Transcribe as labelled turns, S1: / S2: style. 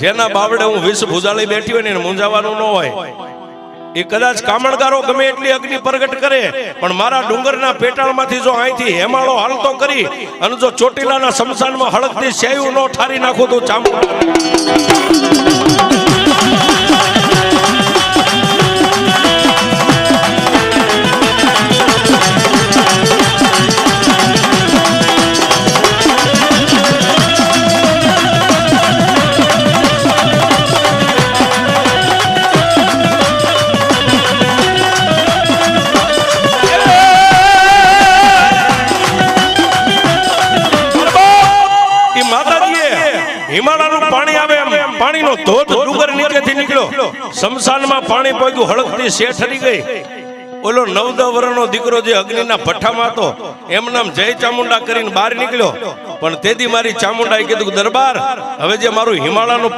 S1: જેના બાવડે હું વિષ ભુજાળી બેઠી હોય ને એને મૂંઝાવાનું ન હોય. એ કદાચ કામણગારો ગમે એટલી અગ્નિ પ્રગટ કરે, પણ મારા ડુંગરના પેટાળમાંથી જો અહીંથી હેમાળો હાલતો કરી અને જો ચોટીલાના શમશાનમાં હળકથી સેયું નો ઠારી નાખું તો ચામડા હિમાલયનું પાણી આવે એમ પાણીનો ધોધ ડુંગર નીચેથી નીકળ્યો, શમશાનમાં પાણી પહોંચ્યું, હળકથી શેઠ હરી ગઈ. ઓલો 9-10 વર્ષનો દીકરો જે અગ્નિના ભઠ્ઠામાં હતો એમ નામ જય ચામુંડા કરીને બહાર નીકળ્યો, પણ તેથી મારી ચામુંડાએ કીધું દરબાર હવે જે મારું હિમાલયનું